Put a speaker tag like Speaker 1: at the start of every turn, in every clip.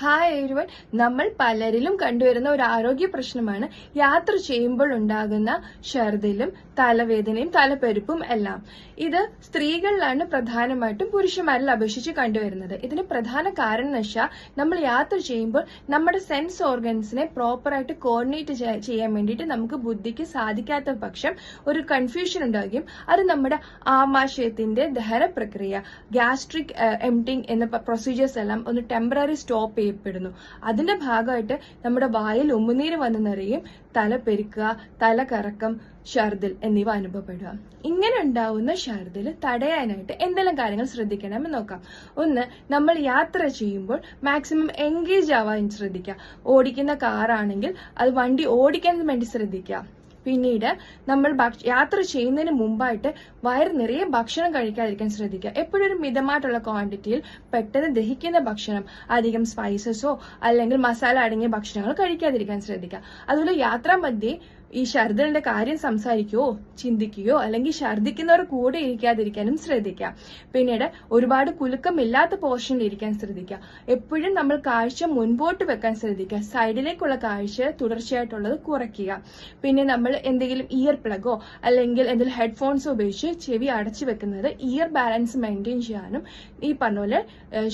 Speaker 1: Hi everyone. നമ്മൾ പലരിലും കണ്ടുവരുന്ന ഒരു ആരോഗ്യ പ്രശ്നമാണ് യാത്ര ചെയ്യുമ്പോൾ ഉണ്ടാകുന്ന ഛർദിലും തലവേദനയും തലപ്പെരുപ്പും എല്ലാം. ഇത് സ്ത്രീകളിലാണ് പ്രധാനമായിട്ടും പുരുഷന്മാരിൽ അപേക്ഷിച്ച് കണ്ടുവരുന്നത്. ഇതിന് പ്രധാന കാരണം എന്ന് വെച്ചാൽ നമ്മൾ യാത്ര ചെയ്യുമ്പോൾ നമ്മുടെ സെൻസ് ഓർഗൻസിനെ പ്രോപ്പറായിട്ട് കോർഡിനേറ്റ് ചെയ്യാൻ വേണ്ടിയിട്ട് നമുക്ക് ബുദ്ധിക്ക് സാധിക്കാത്ത പക്ഷം ഒരു കൺഫ്യൂഷൻ ഉണ്ടാകുകയും അത് നമ്മുടെ ആമാശയത്തിന്റെ ദഹന പ്രക്രിയ ഗ്യാസ്ട്രിക് എംപ്റ്റിംഗ് എന്ന പ്രൊസീജിയേഴ്സ് എല്ലാം ഒന്ന് ടെമ്പററി സ്റ്റോപ്പ് ചെയ്യപ്പെടുന്നു. അതിന്റെ ഭാഗമായിട്ട് നമ്മുടെ വായിൽ ഉമ്മുനീര് വന്നു നിറയും, തല പെരുക്കുക, തല കറക്കം, ഛർദിൽ എന്നിവ അനുഭവപ്പെടുക. ഇങ്ങനെ ഉണ്ടാവുന്ന ഛർദിൽ തടയാനായിട്ട് എന്തെല്ലാം കാര്യങ്ങൾ ശ്രദ്ധിക്കണമെന്ന് നോക്കാം. ഒന്ന്, നമ്മൾ യാത്ര ചെയ്യുമ്പോൾ മാക്സിമം എൻഗേജ് ആവാൻ ശ്രദ്ധിക്കുക. ഓടിക്കുന്ന കാറാണെങ്കിൽ അത് വണ്ടി ഓടിക്കാൻ വേണ്ടി ശ്രദ്ധിക്കുക. പിന്നീട് നമ്മൾ യാത്ര ചെയ്യുന്നതിന് മുമ്പായിട്ട് വയർ നിറയെ ഭക്ഷണം കഴിക്കാതിരിക്കാൻ ശ്രദ്ധിക്കുക. എപ്പോഴും ഒരു മിതമായിട്ടുള്ള ക്വാണ്ടിറ്റിയിൽ പെട്ടെന്ന് ദഹിക്കുന്ന ഭക്ഷണം, അധികം സ്പൈസസോ അല്ലെങ്കിൽ മസാല അടങ്ങിയ ഭക്ഷണങ്ങൾ കഴിക്കാതിരിക്കാൻ ശ്രദ്ധിക്കുക. അതുപോലെ യാത്രാമധ്യേ ഈ ഛർദിലിന്റെ കാര്യം സംസാരിക്കുകയോ ചിന്തിക്കുകയോ അല്ലെങ്കിൽ ഛർദിക്കുന്നവർ കൂടെ ഇരിക്കാതിരിക്കാനും ശ്രദ്ധിക്കുക. പിന്നീട് ഒരുപാട് കുലുക്കമില്ലാത്ത പോർഷനിൽ ഇരിക്കാൻ ശ്രദ്ധിക്കുക. എപ്പോഴും നമ്മൾ കാഴ്ച മുൻപോട്ട് വെക്കാൻ ശ്രദ്ധിക്കുക. സൈഡിലേക്കുള്ള കാഴ്ച തുടർച്ചയായിട്ടുള്ളത് കുറയ്ക്കുക. പിന്നെ നമ്മൾ എന്തെങ്കിലും ഇയർ പ്ലഗോ അല്ലെങ്കിൽ എന്തെങ്കിലും ഹെഡ്ഫോൺസോ ഉപയോഗിച്ച് ചെവി അടച്ചു വെക്കുന്നത് ഇയർ ബാലൻസ് മെയിൻറ്റെയിൻ ചെയ്യാനും ഈ പറഞ്ഞ പോലെ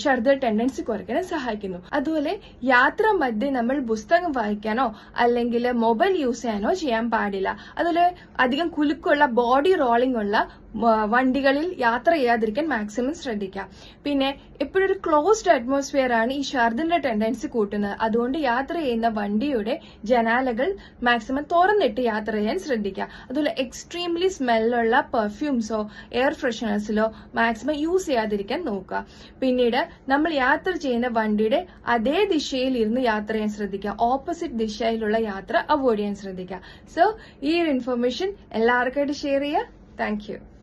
Speaker 1: ഛർദിൽ ടെൻഡൻസി കുറയ്ക്കാനും സഹായിക്കുന്നു. അതുപോലെ യാത്രാ മധ്യേ നമ്മൾ പുസ്തകം വായിക്കാനോ അല്ലെങ്കിൽ മൊബൈൽ യൂസ് ചെയ്യാനോ ചെയ്യാൻ പാടില്ല. അതുപോലെ അധികം കുലുക്കുള്ള ബോഡി റോളിംഗ് ഉള്ള വണ്ടികളിൽ യാത്ര ചെയ്യാതിരിക്കാൻ മാക്സിമം ശ്രദ്ധിക്കാം. പിന്നെ എപ്പോഴും ഒരു ക്ലോസ്ഡ് അറ്റ്മോസ്ഫിയർ ആണ് ഈ ഛർദിന്റെ ടെൻഡൻസി കൂട്ടുന്നത്. അതുകൊണ്ട് യാത്ര ചെയ്യുന്ന വണ്ടിയുടെ ജനാലകൾ മാക്സിമം തുറന്നിട്ട് യാത്ര ചെയ്യാൻ ശ്രദ്ധിക്കുക. അതുപോലെ എക്സ്ട്രീംലി സ്മെല്ലുള്ള പെർഫ്യൂംസോ എയർ ഫ്രഷ്നേഴ്സിലോ മാക്സിമം യൂസ് ചെയ്യാതിരിക്കാൻ നോക്കുക. പിന്നീട് നമ്മൾ യാത്ര ചെയ്യുന്ന വണ്ടിയുടെ അതേ ദിശയിൽ ഇരുന്ന് യാത്ര ചെയ്യാൻ ശ്രദ്ധിക്കുക. ഓപ്പോസിറ്റ് ദിശയിലുള്ള യാത്ര അവോയ്ഡ് ചെയ്യാൻ ശ്രദ്ധിക്കുക. സോ ഈ ഒരു ഇൻഫർമേഷൻ എല്ലാവർക്കായിട്ട് ഷെയർ ചെയ്യുക. Thank you.